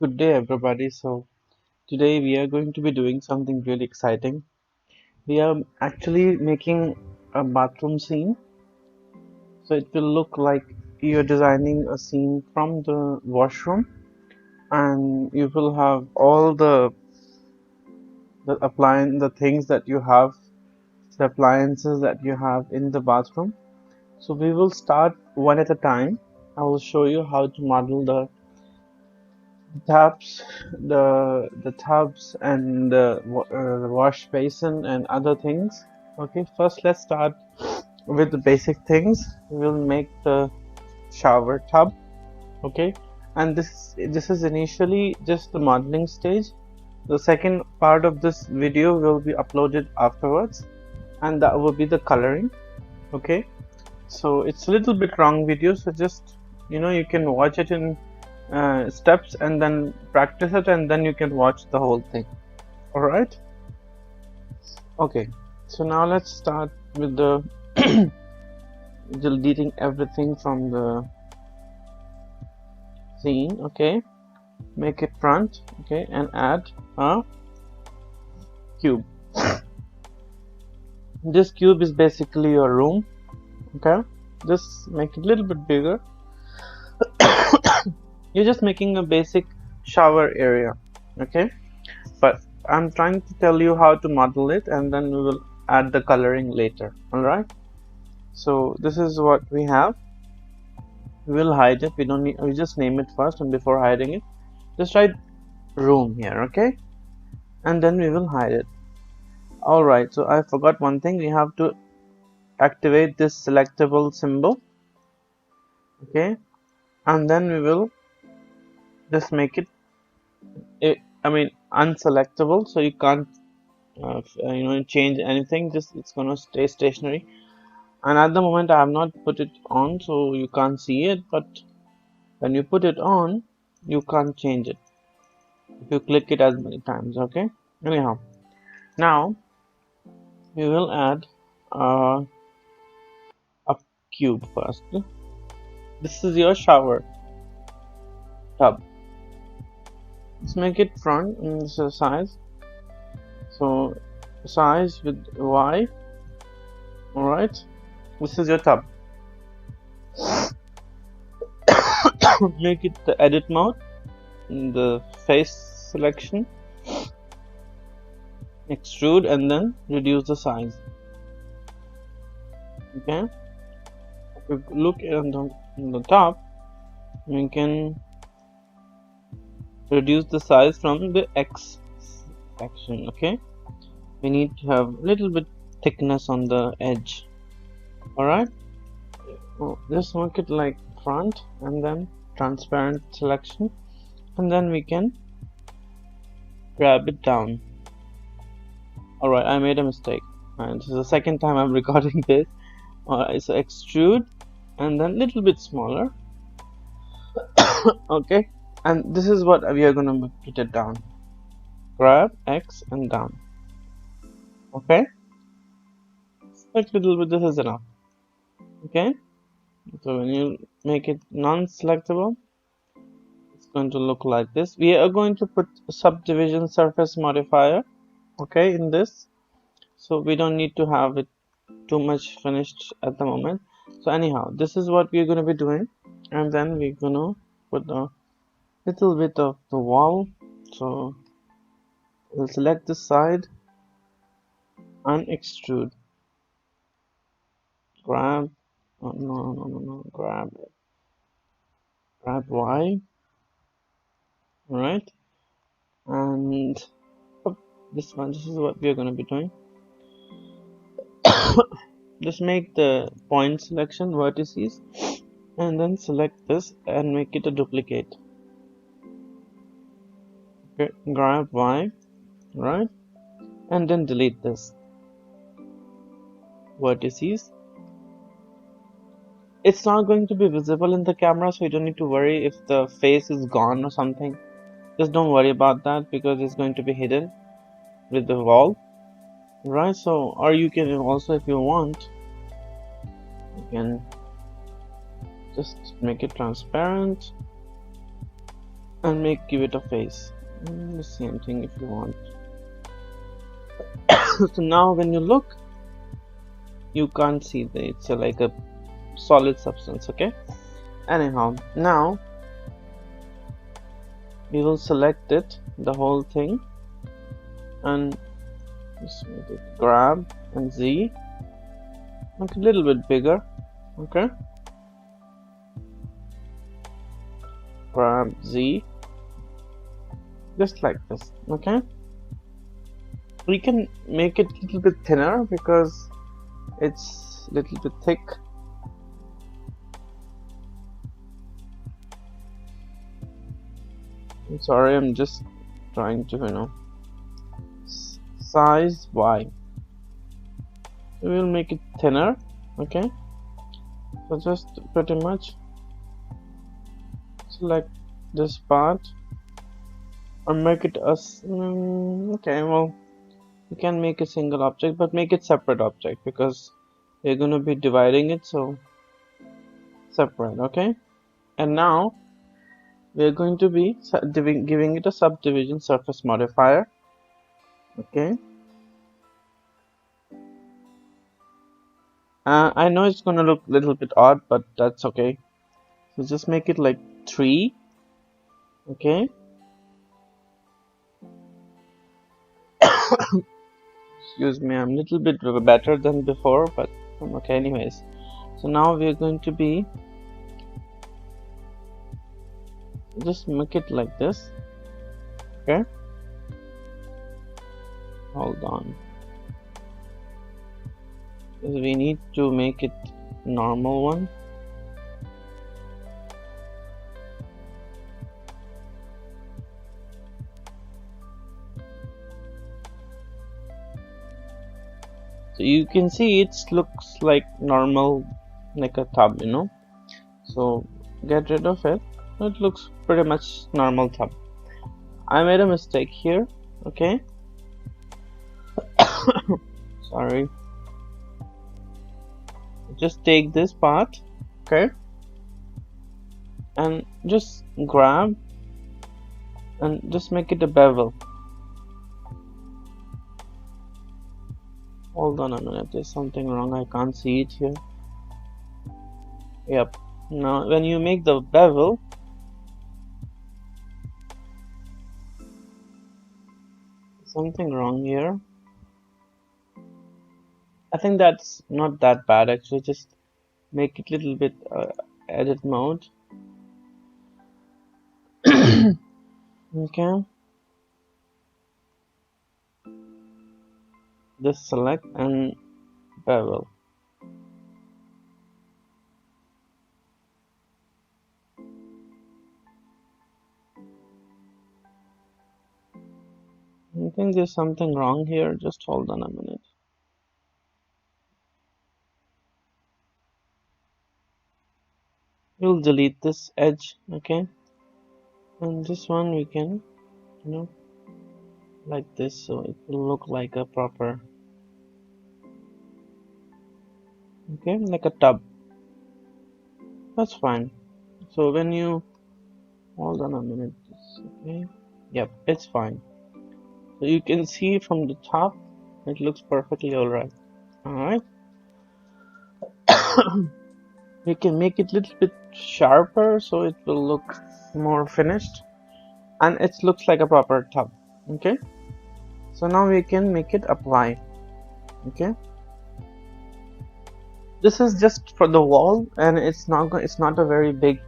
Good day, everybody. So, today we are going to be doing something really exciting. We are actually making a bathroom scene. So, it will look like you're designing a scene from the washroom, and you will have all the things that you have, the appliances that you have in the bathroom. So, we will start one at a time. I will show you how to model taps, the tubs and the wash basin and other things. Okay, first let's start with the basic things. We'll make the shower tub. Okay, and this is initially just the modeling stage. The second part of this video will be uploaded afterwards, and that will be the coloring. Okay, so it's a little bit long video, so just you can watch it in steps and then practice it, and then you can watch the whole thing. All right. Okay, so now let's start with the deleting everything from the scene. Okay, make it front. Okay, and add a cube. This cube is basically your room. Okay, just make it a little bit bigger. You're just making a basic shower area. Okay, but I'm trying to tell you how to model it, and then we will add the coloring later. All right. So this is what we have. We will hide it. We don't need. We just name it first, and before hiding it, just write room here. Okay, and then we will hide it. All right. So I forgot one thing. We have to activate this selectable symbol. Okay, and then we will just make I mean unselectable, so you can't change anything. Just it's gonna stay stationary. And at the moment I have not put it on, so you can't see it, but when you put it on you can't change it if you click it as many times. Okay, anyhow, now we will add uh, a cube first. This is your shower tub. Let's make it front, and this is size, so size with Y. Alright, this is your tub. Make it the edit mode, the face selection, extrude, and then reduce the size. Okay, if you look on the top, we can reduce the size from the X section. Okay, we need to have a little bit thickness on the edge. Alright, just make it like front and then transparent selection, and then we can grab it down. Alright, I made a mistake, and this is the second time I'm recording this. Alright, so extrude and then little bit smaller. Okay, and this is what we are gonna put it down. Grab X and down. Okay, like little bit, this is enough. Okay, so when you make it non-selectable, it's going to look like this. We are going to put a subdivision surface modifier, okay, in this, so we don't need to have it too much finished at the moment. So anyhow, this is what we're going to be doing, and then we're going to put a little bit of the wall. So we'll select this side and extrude. Grab, oh, no, grab Y. Alright, and this is what we are going to be doing. Just make the point selection vertices, and then select this and make it a duplicate. Okay, grab Y, right, and then delete this vertices. It's not going to be visible in the camera, so you don't need to worry if the face is gone or something. Just don't worry about that, because it's going to be hidden with the wall, right? So, or you can also, if you want, you can just make it transparent and give it a face. The same thing if you want. So now when you look, you can't see that it's like a solid substance. Okay. Anyhow, now we will select it, the whole thing, and just make it grab and Z, make it a little bit bigger. Okay. Grab Z, just like this. Okay. We can make it a little bit thinner because it's a little bit thick. I'm sorry, I'm just trying to, size Y. We will make it thinner. Okay. So just pretty much select this part or make it as okay. Well, you can make a single object, but make it separate object because we're going to be dividing it, so separate. Okay. And now we're going to be giving it a subdivision surface modifier. Okay. I know it's gonna look a little bit odd, but that's okay. So just make it like 3. Okay. Excuse me, I'm a little bit better than before, but I'm okay anyways. So now we're going to be just make it like this. Okay. Hold on. Because we need to make it normal one. So you can see it looks like normal, like a tub, So get rid of it. It looks pretty much normal tub. I made a mistake here. Okay. Sorry. Just take this part. Okay. And just grab and just make it a bevel. Hold on a minute, there's something wrong. I can't see it here. Yep. Now when you make the bevel, something wrong here. I think that's not that bad actually. Just make it a little bit edit mode. Okay. Just select and bevel. I think there's something wrong here. Just hold on a minute. We'll delete this edge. Okay. And this one we can, like this, so it will look like a proper, okay, like a tub. That's fine. So when you hold on a minute, okay, yep, it's fine. So you can see from the top, it looks perfectly alright. Alright. We can make it a little bit sharper so it will look more finished, and it looks like a proper tub. Okay. So now we can make it apply. Okay. This is just for the wall, and it's not a very big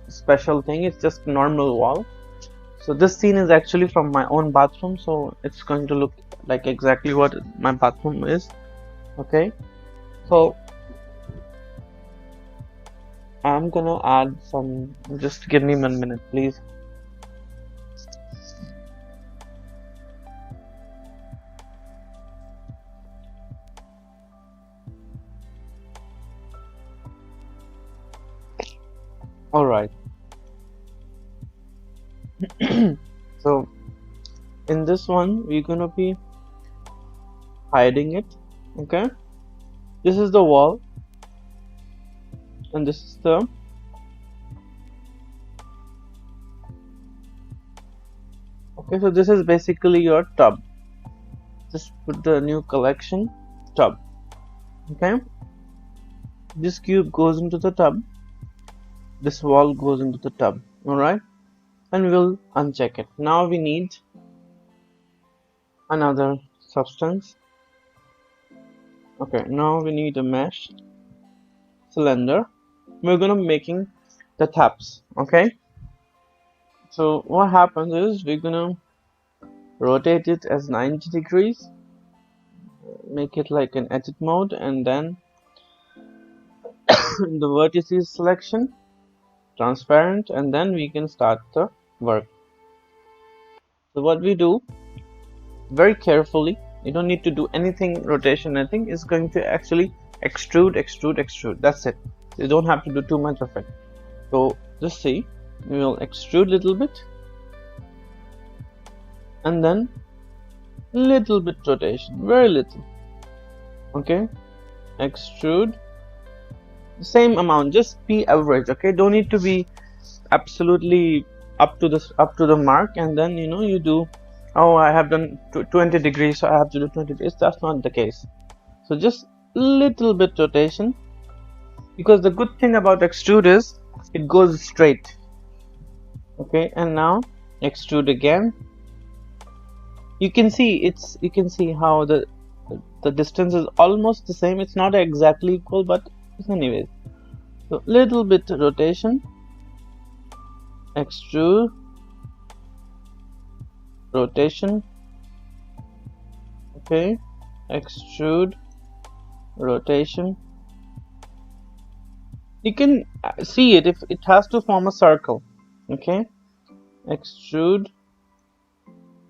special thing. It's just normal wall. So this scene is actually from my own bathroom, so it's going to look like exactly what my bathroom is. Okay. So I'm gonna add some. Just give me 1 minute, please. Alright. So in this one we're gonna be hiding it. Okay. This is the wall, and this is the Okay, so this is basically your tub. Just put the new collection tub. Okay, this cube goes into the tub, this wall goes into the tub. Alright, and we'll uncheck it. Now we need another substance. Okay, now we need a mesh cylinder. We're gonna making the taps. Okay, so what happens is we're gonna rotate it as 90 degrees, make it like an edit mode, and then the vertices selection, transparent, and then we can start the work. So what we do, very carefully, you don't need to do anything rotation. I think it's going to actually extrude. That's it. You don't have to do too much of it. So just see, we will extrude little bit, and then little bit rotation, very little. Okay, extrude, same amount, just be average. Okay, don't need to be absolutely up to the mark, and then you do, oh, I have done 20 degrees, so I have to do 20 degrees. That's not the case. So just little bit rotation, because the good thing about extrude is it goes straight. Okay, and now extrude again. You can see how the distance is almost the same. It's not exactly equal, but anyways. So little bit rotation, extrude, rotation. Okay, extrude, rotation. You can see it if it has to form a circle. Okay, extrude,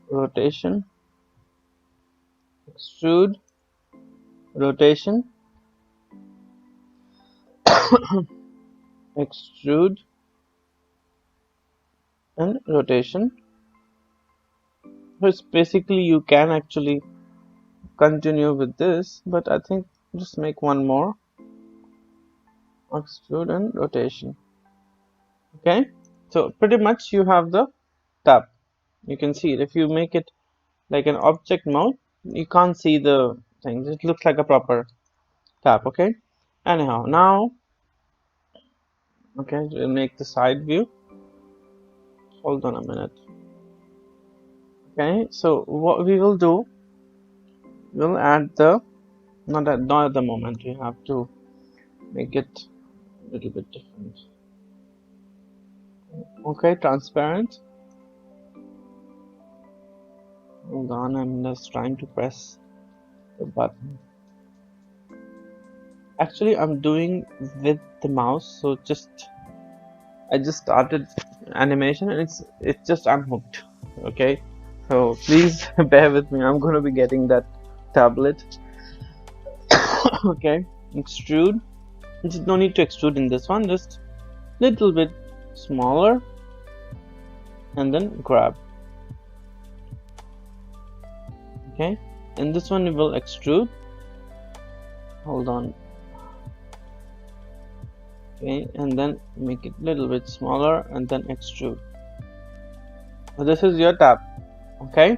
rotation, extrude, rotation, extrude, and rotation. So it's basically, you can actually continue with this, but I think just make one more, extrude and rotation. Okay, so pretty much you have the tab. You can see it. If you make it like an object mode, you can't see the things. It looks like a proper tab. Okay, anyhow, now okay, we'll make the side view. Hold on a minute. Okay, so what we will do, we'll add the, not at the moment, we have to make it a little bit different. Okay, transparent. Hold on, I'm just trying to press the button. Actually, I'm doing with the mouse, so I just started animation and it's just unhooked. Okay, so please bear with me. I'm gonna be getting that tablet. Okay, extrude. Just no need to extrude in this one, just little bit smaller, and then grab. Okay, in this one we will extrude. Hold on. Okay, and then make it little bit smaller and then extrude. So this is your tab. Okay,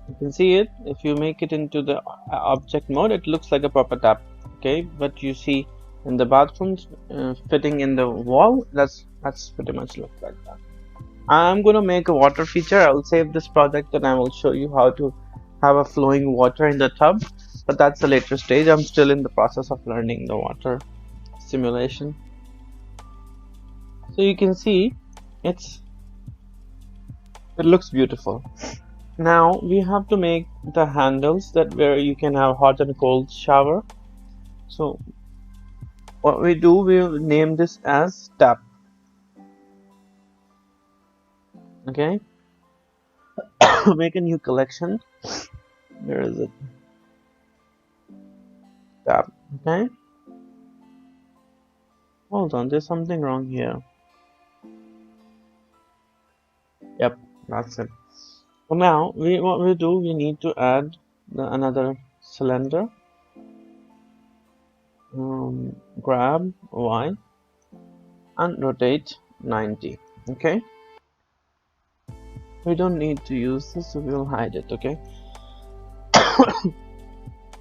you can see it. If you make it into the object mode, it looks like a proper tab. Okay, but you see in the bathrooms fitting in the wall, that's pretty much looks like that. I'm gonna make a water feature. I will save this project and I will show you how to have a flowing water in the tub, but that's a later stage. I'm still in the process of learning the water simulation. So you can see it looks beautiful. Now we have to make the handles that where you can have hot and cold shower. So what we do, we'll name this as tap. Okay, make a new collection. Where is it? Tap. Okay, hold on, there's something wrong here. Yep, that's it. So now what we do, we need to add another cylinder. Grab Y and rotate 90. Okay, We don't need to use this, so we'll hide it, okay?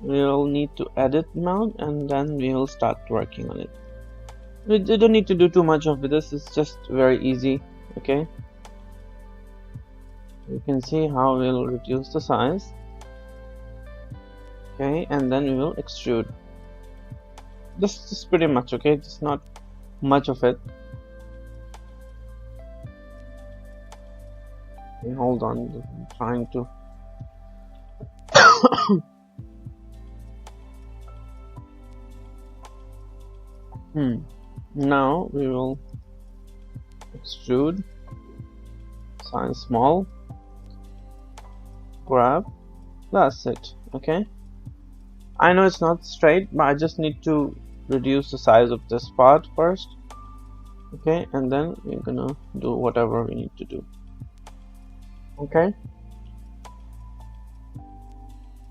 We'll need to edit now, and then we'll start working on it. We don't need to do too much of this, it's just very easy, okay? You can see how we'll reduce the size, okay, and then we will extrude. This is pretty much, okay? It's not much of it. Okay, hold on, I'm trying to. Now we will extrude, size small, grab, that's it, okay? I know it's not straight, but I just need to reduce the size of this part first, okay? And then we're gonna do whatever we need to do, okay?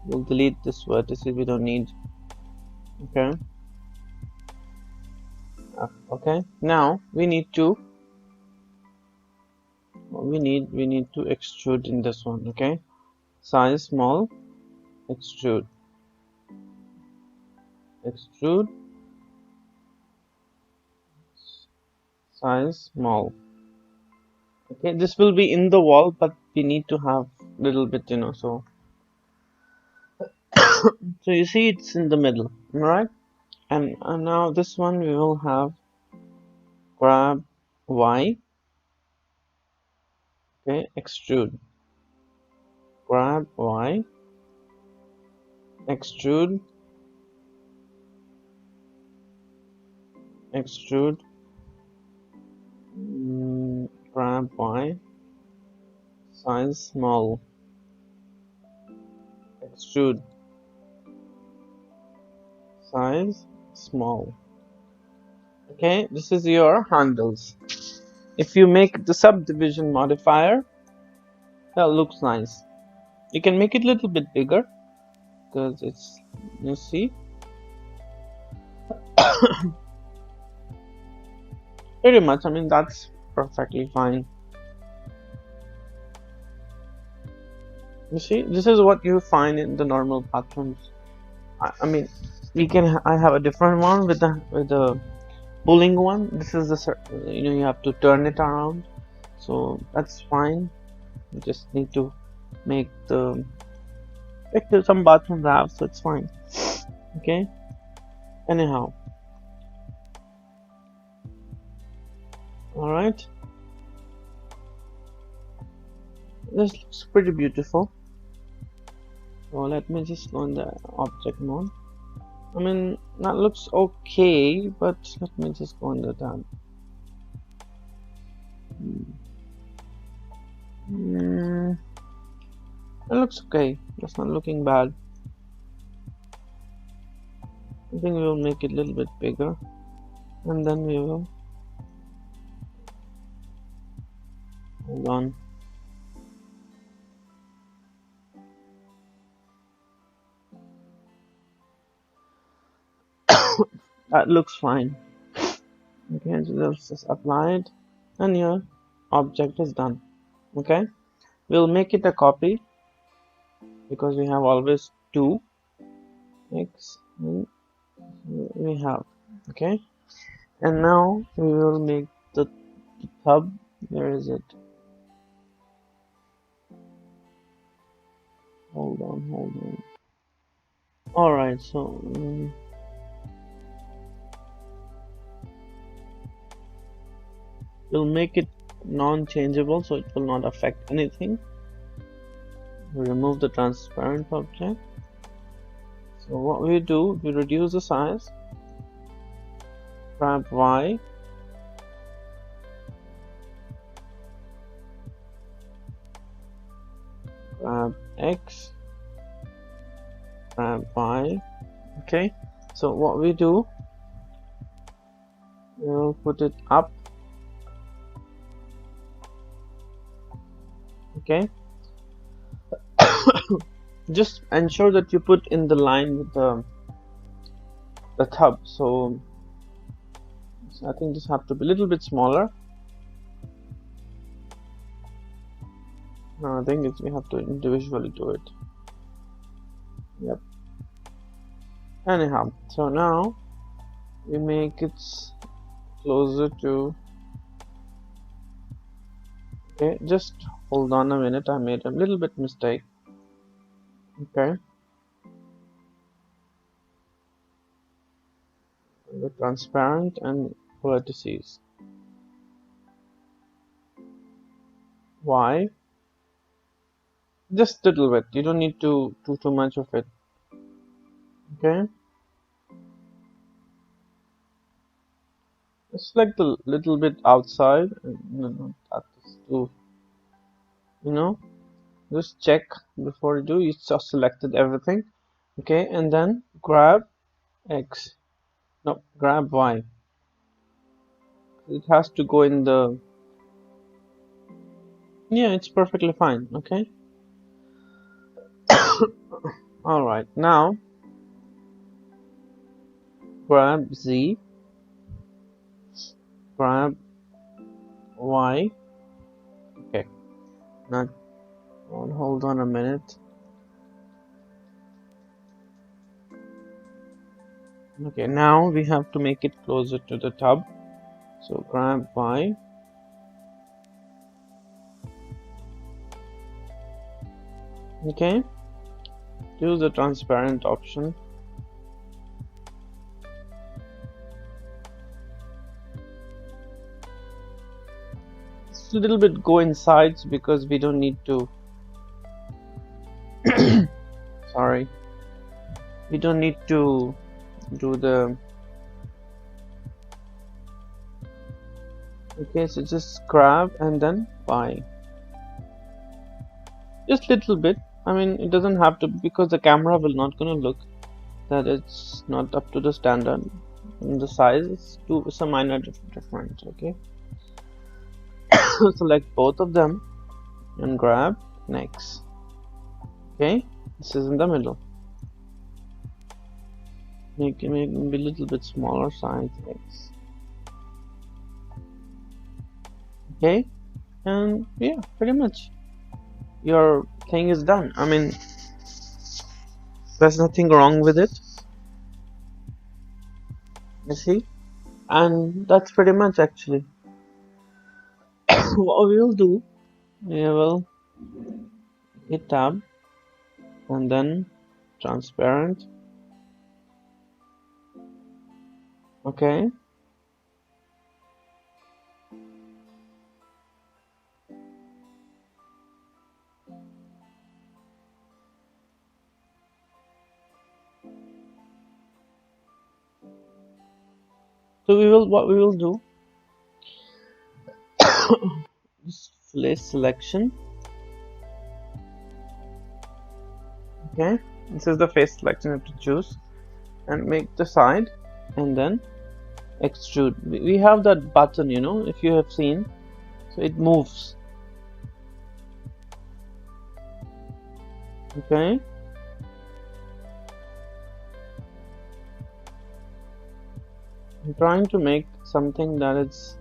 We'll delete this vertices we don't need, okay? Okay, now we need to extrude in this one, okay? Size small, extrude, size small, okay? This will be in the wall, but we need to have little bit, so so you see it's in the middle, right? And now this one we will have grab Y, okay, extrude, grab Y, extrude, grab Y, size small, extrude, size small. Okay, this is your handles. If you make the subdivision modifier, that looks nice. You can make it a little bit bigger because it's, you see, pretty much, I mean, that's perfectly fine. You see, this is what you find in the normal bathrooms. I mean, I have a different one with the pulling one. This is the, you have to turn it around, so that's fine. You just need to make the, like some bathrooms have, so it's fine, okay? Anyhow, all right, this looks pretty beautiful. So let me just go in the object mode. I mean, that looks okay, but let me just go in the tab. It looks okay. That's not looking bad. I think we will make it a little bit bigger, and then we will, hold on. That looks fine. Okay, so let's just apply it, and your object is done. Okay, we'll make it a copy because we have always two X we have, okay? And now we will make the hub. Where is it? Hold on. Alright, so we'll make it non-changeable so it will not affect anything. Remove the transparent object. So what we do, we reduce the size, grab Y, grab X, grab Y. Okay, so what we do, we'll put it up. Okay, just ensure that you put in the line with the hub. So I think this have to be a little bit smaller. No, I think we have to individually do it. Yep. Anyhow, so now we make it closer to. Okay, just hold on a minute. I made a little bit mistake. Okay, the transparent and vertices. Why? Just a little bit. You don't need to do too much of it. Okay, just like the little bit outside. No, no, that is too. You know, just check before you do. You just selected everything. Okay, and then grab X. No, grab Y. It has to go in the. Yeah, it's perfectly fine. Okay. All right. Now grab Z. Grab Y. Okay. Now hold on a minute. Okay. Now we have to make it closer to the tub. So grab Y. Okay. Choose the transparent option. It's a little bit go inside because we don't need to. Sorry. We don't need to do the. Okay, so just grab and then Y. Just little bit. I mean, it doesn't have to because the camera will not gonna look that it's not up to the standard. And the size is it's a minor difference. Okay, select both of them and grab next. Okay, this is in the middle. Make it be a little bit smaller size X. Okay, and yeah, pretty much your thing is done. I mean, there's nothing wrong with it. You see, and that's pretty much actually what we will do. We will hit tab and then transparent. Okay, so what we will do is place selection. Okay, this is the face selection you have to choose and make the side and then extrude. We have that button, you know, if you have seen, so it moves. Okay, I'm trying to make something that is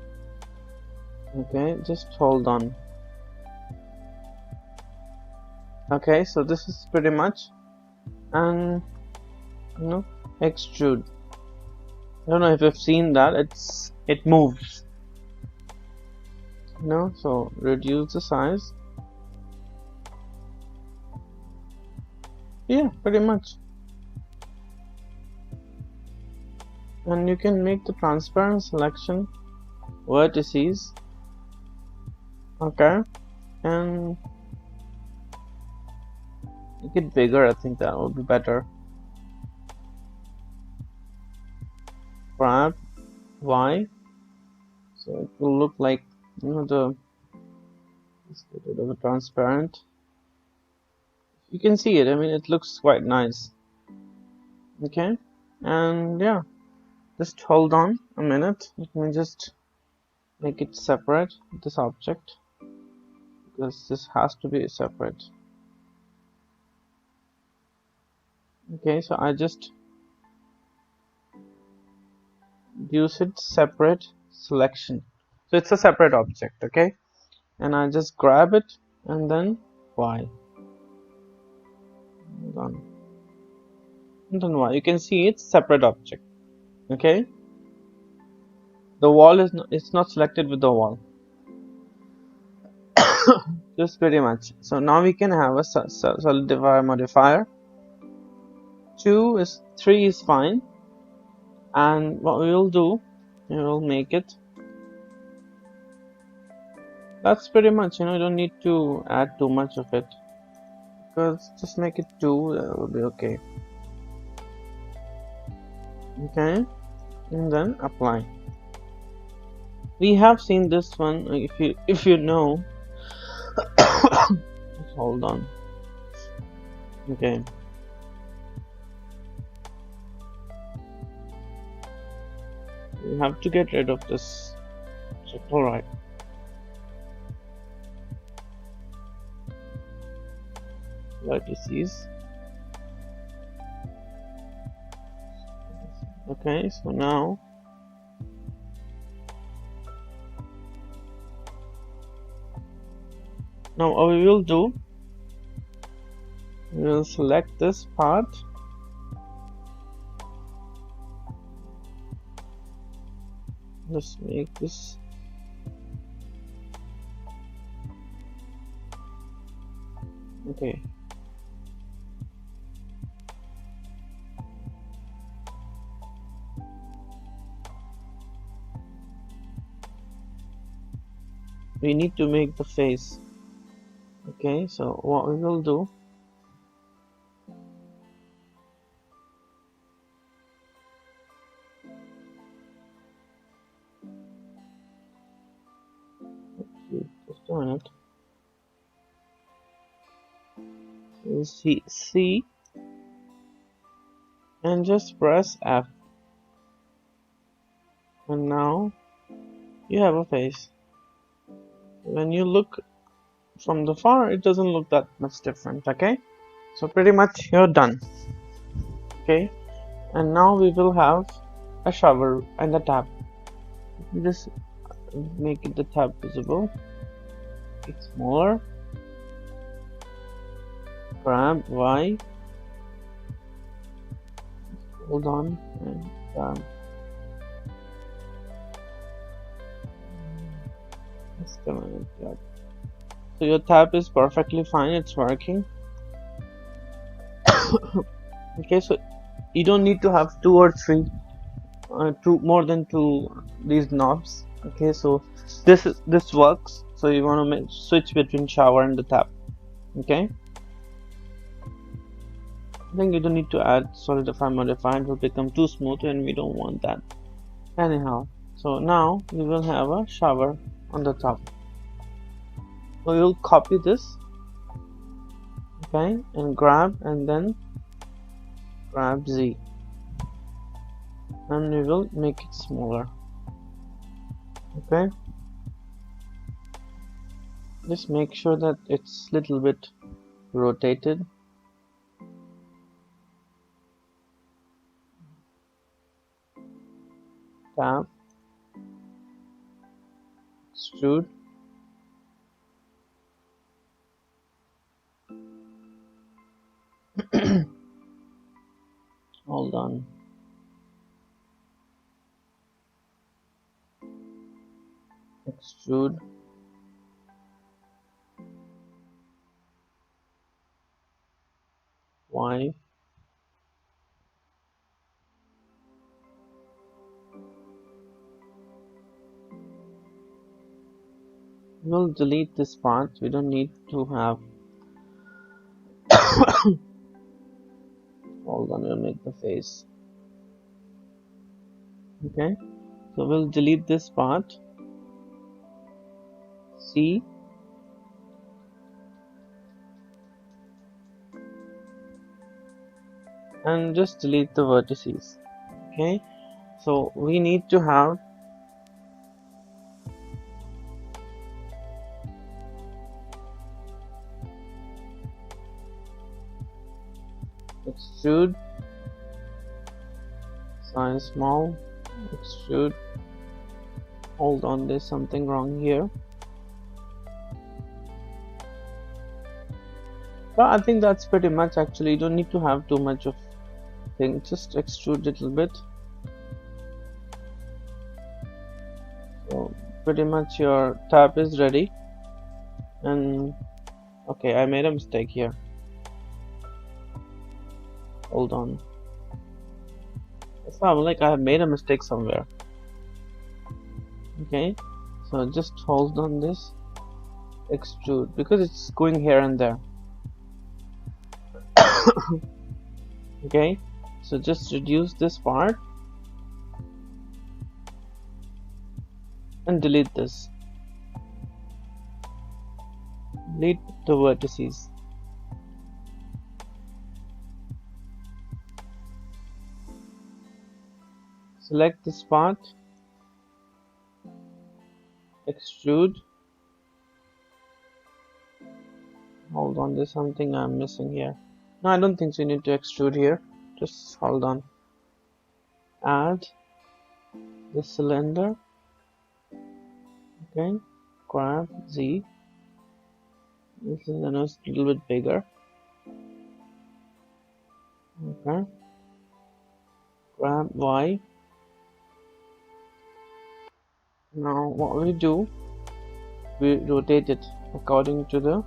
okay, just hold on. Okay, so this is pretty much, and you know, extrude. I don't know if you've seen that, it moves, you know, so reduce the size. Yeah, pretty much. And you can make the transparent selection vertices. Okay, and make it bigger. I think that would be better. Grab Y, so it will look like, you know, let's get rid of the transparent. You can see it. I mean, it looks quite nice. Okay, and yeah, just hold on a minute. Let me just make it separate, this object, because this has to be separate. Okay, so I just use it separate selection, so it's a separate object. Okay, and I just grab it and then Y. Hold on. And then Y. You can see it's separate object. Okay. The wall is not, it's not selected with the wall. Just pretty much. So now we can have a solidify modifier. 3 is fine. And what we will do, we will make it. That's pretty much, you don't need to add too much of it. Because just make it 2, that will be okay. Okay. And then apply. We have seen this one, if you know. Just hold on. Okay. We have to get rid of this. Alright. Vertices. Okay, so now what we will do, we will select this part, just make this okay. We need to make the face. Okay, so what we will do, just a minute. We'll see C and just press F, and now you have a face. When you look from the far, it doesn't look that much different. Okay, so pretty much you're done. Okay, and now we will have a shower and a tap. Just make it the tap visible. It's smaller. Grab Y. Hold on and just a minute. Yeah. So your tap is perfectly fine. It's working. Okay, so you don't need to have 2 or 3, more than 2 these knobs. Okay, so this works. So you want to switch between shower and the tap. Okay, I think you don't need to add solidify modifier. It will become too smooth and we don't want that. Anyhow, so now we will have a shower on the top. We will copy this, okay, and grab, and then grab Z, and we will make it smaller. Okay, just make sure that it's little bit rotated. Tap, extrude, hold on. Extrude, Y, we'll delete this part. We don't need to have hold on, we'll make the face. Okay, so we'll delete this part. C, and just delete the vertices. Okay, so we need to have extrude, size small, extrude, hold on, there's something wrong here. But I think that's pretty much. Actually, you don't need to have too much of thing. Just extrude a little bit. So pretty much your tab is ready. And okay, I made a mistake here. Hold on. So I'm like I have made a mistake somewhere. Okay, so just hold on this, extrude, because it's going here and there. Okay, so just reduce this part and delete this. Delete the vertices. Select this part, extrude. Hold on, there's something I'm missing here. No, I don't think so. You need to extrude here. Just hold on. Add the cylinder. Okay, grab Z. This is a little bit bigger. Okay, grab Y. Now what we do, we rotate it according to the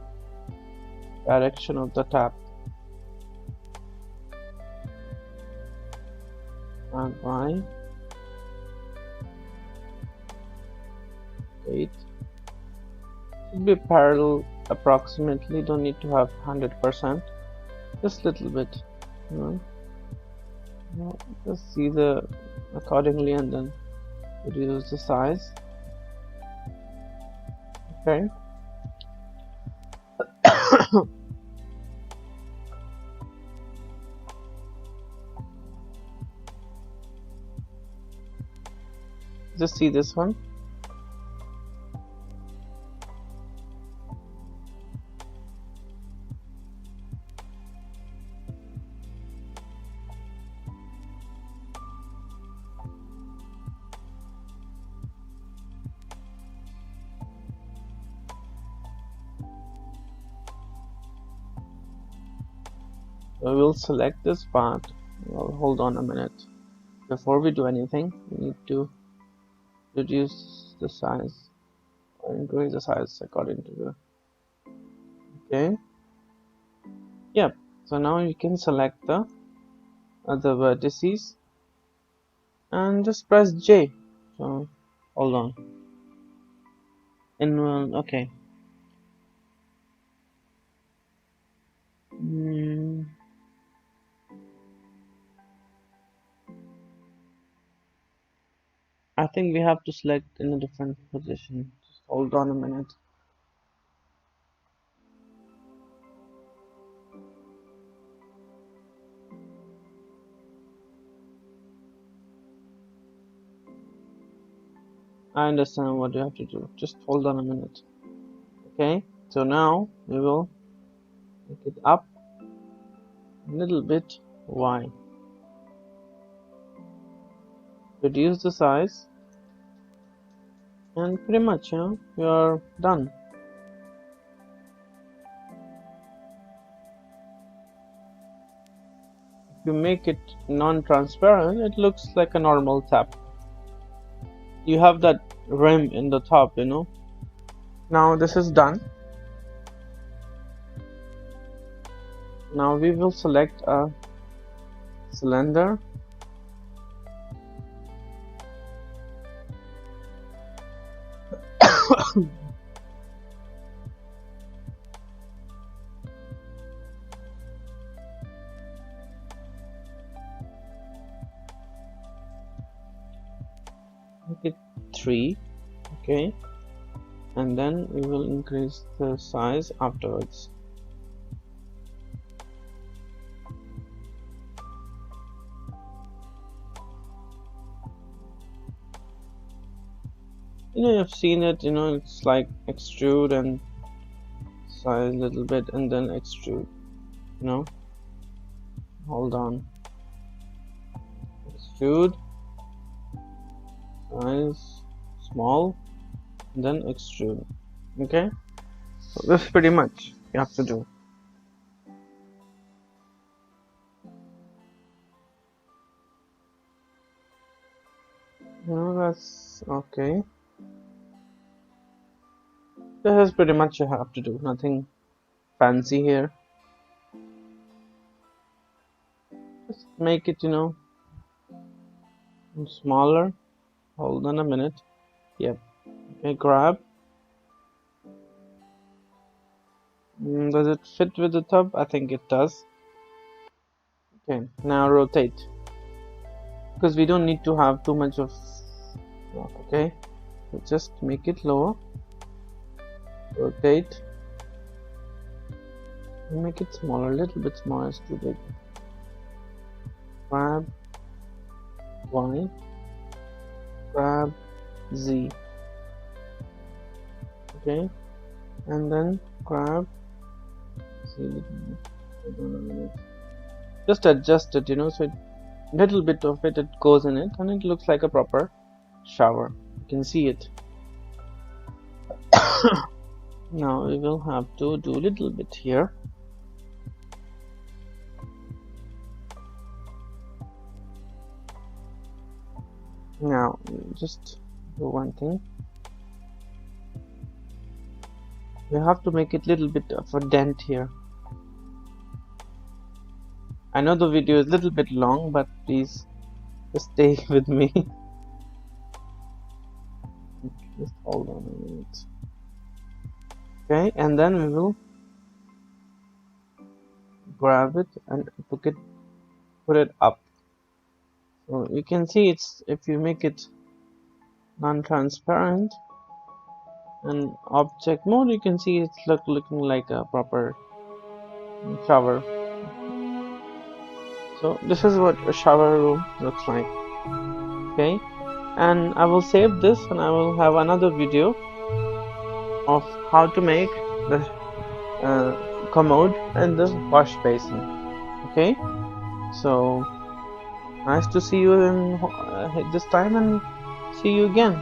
direction of the tap. And Y, 8. Should be parallel approximately. Don't need to have 100%. Just a little bit. You know, just see the accordingly and then reduce the size. Okay. Just see this one. So we'll select this part. Well, hold on a minute. Before we do anything, we need to reduce the size or increase the size according to the. Okay. Yep. So now you can select the other vertices and just press J. So hold on. Okay. I think we have to select in a different position. Just hold on a minute. I understand what you have to do. Just hold on a minute. Okay, so now we will make it up a little bit. Y. Reduce the size, and pretty much, you are done. If you make it non-transparent, it looks like a normal tap. You have that rim in the top, Now this is done. Now we will select a cylinder. Make it 3. Okay, and then we will increase the size afterwards. You've seen it, it's like extrude and size a little bit and then extrude, hold on, extrude, size small, and then extrude. Okay, so this is pretty much you have to do. That's okay. This is pretty much you have to do. Nothing fancy here. Just make it, smaller. Hold on a minute. Yep. Okay, grab. Does it fit with the tub? I think it does. Okay, now rotate. Because we don't need to have too much of. Okay, so just make it lower. Rotate. Make it smaller, a little bit smaller. It's too big. Grab Y. Grab Z. Okay, and then grab. See, just adjust it, so little bit of it goes in it, and it looks like a proper shower. You can see it. Now we will have to do a little bit here. Now just do one thing. We have to make it a little bit of a dent here. I know the video is a little bit long, but please just stay with me. Just hold on a minute. Okay, and then we will grab it and put it up. So you can see it's, if you make it non-transparent and object mode, you can see it's looking like a proper shower. So this is what a shower room looks like. Okay, and I will save this and I will have another video of how to make the commode and the wash basin. Okay, so nice to see you in this time, and see you again.